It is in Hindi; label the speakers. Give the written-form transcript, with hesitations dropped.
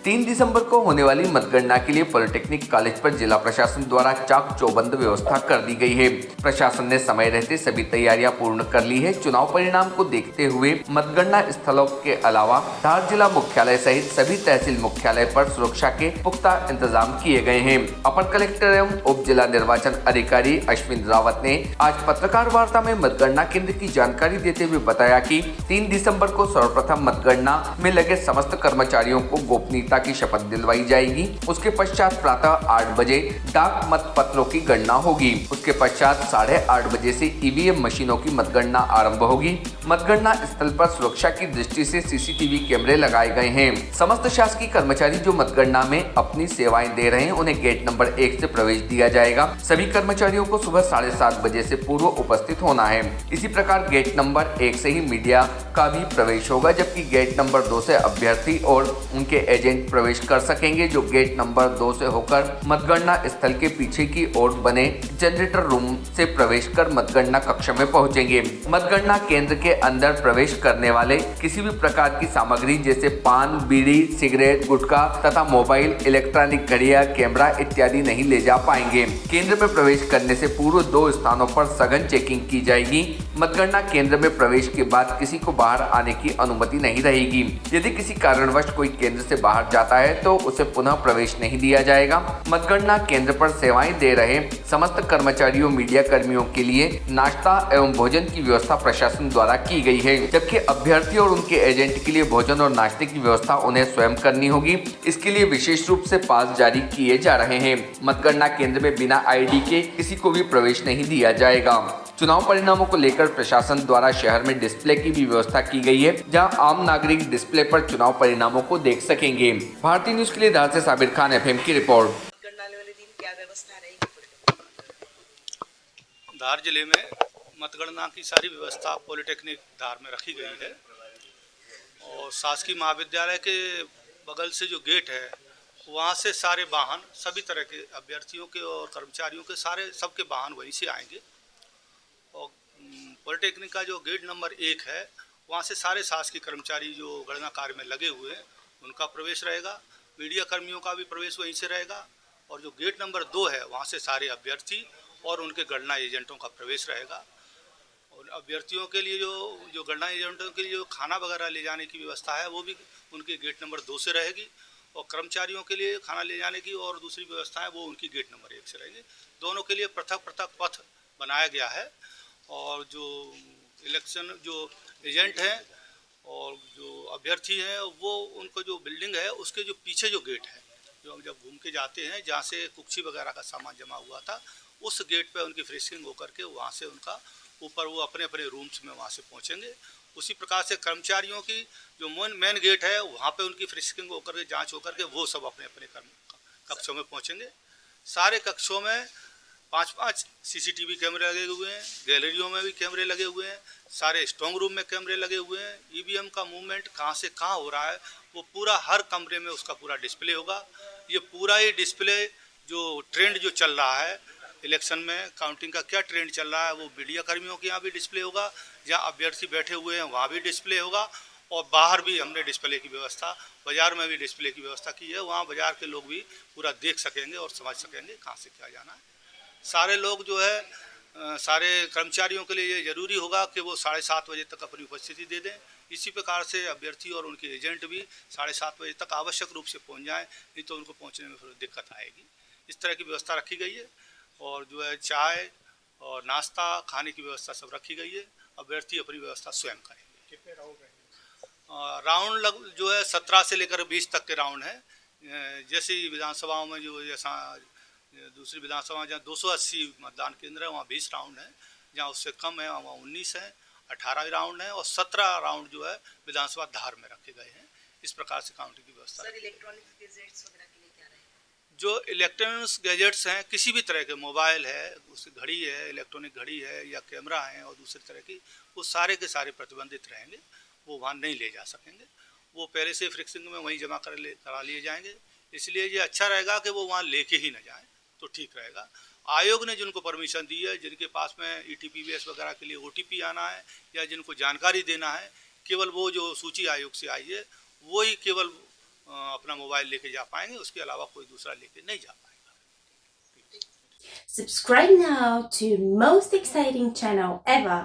Speaker 1: 3 दिसंबर को होने वाली मतगणना के लिए पॉलिटेक्निक कॉलेज पर जिला प्रशासन द्वारा चाक चौबंद व्यवस्था कर दी गई है। प्रशासन ने समय रहते सभी तैयारियां पूर्ण कर ली है। चुनाव परिणाम को देखते हुए मतगणना स्थलों के अलावा धार जिला मुख्यालय सहित सभी तहसील मुख्यालय पर सुरक्षा के पुख्ता इंतजाम किए गए हैं। अपर कलेक्टर एवं उप जिला निर्वाचन अधिकारी अश्विन रावत ने आज पत्रकार वार्ता में मतगणना केंद्र की जानकारी देते हुए बताया कि 3 दिसंबर को सर्वप्रथम मतगणना में लगे समस्त कर्मचारियों को गोपनीयता की शपथ दिलवाई जाएगी। उसके पश्चात प्रातः 8 बजे डाक मत पत्रों की गणना होगी। उसके पश्चात 8:30 बजे से ईवीएम मशीनों की मतगणना आरंभ होगी। मतगणना स्थल पर सुरक्षा की दृष्टि से सीसीटीवी कैमरे लगाए गए हैं। समस्त शासकीय कर्मचारी जो मतगणना में अपनी सेवाएं दे रहे हैं उन्हें गेट नंबर 1 से प्रवेश दिया जाएगा। सभी कर्मचारियों को सुबह 7:30 बजे से पूर्व उपस्थित होना है। इसी प्रकार गेट नंबर 1 से ही मीडिया का भी प्रवेश होगा, जबकि गेट नंबर 2 से अभ्यर्थी और उनके एजेंट प्रवेश कर सकेंगे, जो गेट नंबर 2 से होकर मतगणना स्थल के पीछे की ओर बने जनरेटर रूम से प्रवेश कर मतगणना कक्ष में पहुंचेंगे। मतगणना केंद्र के अंदर प्रवेश करने वाले किसी भी प्रकार की सामग्री जैसे पान, बीड़ी, सिगरेट, गुटखा तथा मोबाइल, इलेक्ट्रॉनिक घड़ियां, कैमरा इत्यादि नहीं ले जा पाएंगे। केंद्र में प्रवेश करने से पूर्व 2 स्थानों पर सघन चेकिंग की जाएगी। मतगणना केंद्र में प्रवेश के बाद किसी को बाहर आने की अनुमति नहीं रहेगी। यदि किसी कारणवश कोई केंद्र से बाहर जाता है तो उसे पुनः प्रवेश नहीं दिया जाएगा। मतगणना केंद्र पर सेवाएं दे रहे समस्त कर्मचारियों, मीडिया कर्मियों के लिए नाश्ता एवं भोजन की व्यवस्था प्रशासन द्वारा की गई है, जबकि अभ्यर्थी और उनके एजेंट के लिए भोजन और नाश्ते की व्यवस्था उन्हें स्वयं करनी होगी। इसके लिए विशेष रूप से पास जारी किए जा रहे हैं। मतगणना केंद्र में बिना आईडी के किसी को भी प्रवेश नहीं दिया जाएगा। चुनाव परिणामों को लेकर प्रशासन द्वारा शहर में डिस्प्ले की भी व्यवस्था की गई है, जहां आम नागरिक डिस्प्ले पर चुनाव परिणामों को देख सकेंगे। भारतीय न्यूज के लिए धार से साबिर खान एफएम की रिपोर्ट।
Speaker 2: धार जिले में मतगणना की सारी व्यवस्था पॉलिटेक्निक धार में रखी गई है और शासकीय महाविद्यालय के बगल से जो गेट है वहाँ से सारे वाहन, सभी तरह के अभ्यर्थियों के और कर्मचारियों के सबके वाहन वहीं से आएंगे। और पॉलिटेक्निक का जो गेट नंबर 1 है वहाँ से सारे शासकीय कर्मचारी जो गणना कार्य में लगे हुए हैं उनका प्रवेश रहेगा। मीडिया कर्मियों का भी प्रवेश वहीं से रहेगा। और जो गेट नंबर 2 है वहाँ से सारे अभ्यर्थी और उनके गणना एजेंटों का प्रवेश रहेगा। और अभ्यर्थियों के लिए जो गणना एजेंटों के लिए जो खाना वगैरह ले जाने की व्यवस्था है वो भी उनके गेट नंबर 2 से रहेगी। और कर्मचारियों के लिए खाना ले जाने की और दूसरी व्यवस्था है वो उनकी गेट नंबर 1 से रहेगी। दोनों के लिए पृथक पृथक पथ बनाया गया है। और जो इलेक्शन जो एजेंट हैं और जो अभ्यर्थी हैं वो उनको जो बिल्डिंग है उसके जो पीछे जो गेट है, जो हम जब घूम के जाते हैं जहाँ से कुक्षी वगैरह का सामान जमा हुआ था, उस गेट पे उनकी फ्रेशिंग होकर के वहाँ से उनका ऊपर वो अपने अपने रूम्स में वहाँ से पहुँचेंगे। उसी प्रकार से कर्मचारियों की जो मेन गेट है वहाँ पे उनकी फ्रेशिंग होकर के जाँच होकर के वो सब अपने अपने कक्षों में पहुँचेंगे। सारे कक्षों में 5-5 सीसीटीवी कैमरे लगे हुए हैं। गैलरियों में भी कैमरे लगे हुए हैं। सारे स्ट्रांग रूम में कैमरे लगे हुए हैं। ईवीएम का मूवमेंट कहाँ से कहाँ हो रहा है वो पूरा हर कमरे में उसका पूरा डिस्प्ले होगा। ये पूरा ही डिस्प्ले जो ट्रेंड जो चल रहा है इलेक्शन में, काउंटिंग का क्या ट्रेंड चल रहा है वो मीडिया कर्मियों के यहाँ भी डिस्प्ले होगा। जहाँ अभ्यर्थी बैठे हुए हैं वहाँ भी डिस्प्ले होगा। और बाहर भी हमने डिस्प्ले की व्यवस्था, बाज़ार में भी डिस्प्ले की व्यवस्था की है। वहाँ बाज़ार के लोग भी पूरा देख सकेंगे और समझ सकेंगे कहाँ से क्या जाना है। सारे लोग जो है सारे कर्मचारियों के लिए ये जरूरी होगा कि वो 7:30 बजे तक अपनी उपस्थिति दे दें। इसी प्रकार से अभ्यर्थी और उनके एजेंट भी 7:30 बजे तक आवश्यक रूप से पहुंच जाएं, नहीं तो उनको पहुंचने में फिर दिक्कत आएगी। इस तरह की व्यवस्था रखी गई है। और जो है चाय और नाश्ता खाने की व्यवस्था सब रखी गई है। अभ्यर्थी अपनी व्यवस्था स्वयं करेंगे।
Speaker 3: कितने राउंड रहेंगे?
Speaker 2: राउंड जो है 17 से लेकर 20 तक के राउंड हैं। जैसे विधानसभाओं में जो जैसा दूसरी विधानसभा जहाँ 280 मतदान केंद्र है वहाँ 20 राउंड है। जहाँ उससे कम है वहाँ 19 है, 18 राउंड है और 17 राउंड जो है विधानसभा धार में रखे गए हैं। इस प्रकार से काउंटिंग की व्यवस्था।
Speaker 4: सर, इलेक्ट्रॉनिक गैजेट्स वगैरह के लिए क्या रहेगा?
Speaker 2: जो इलेक्ट्रॉनिक्स गैजेट्स हैं, किसी भी तरह के मोबाइल है, उसकी घड़ी है, इलेक्ट्रॉनिक घड़ी है या कैमरा है और दूसरी तरह की, वो सारे के सारे प्रतिबंधित रहेंगे। वो वहाँ नहीं ले जा सकेंगे। वो पहले से फिक्सिंग में वहीं जमा करा लिए जाएंगे। इसलिए ये अच्छा रहेगा कि वो वहाँ लेके ही न जाएं तो ठीक रहेगा। आयोग ने जिनको परमिशन दी है, जिनके पास में ईटीपीवीएस वगैरह के लिए ओटीपी आना है या जिनको जानकारी देना है, केवल वो जो सूची आयोग से आई है वो ही केवल अपना मोबाइल लेके जा पाएंगे, उसके अलावा कोई दूसरा लेके नहीं जा पाएगा।
Speaker 3: Subscribe now to most exciting channel ever.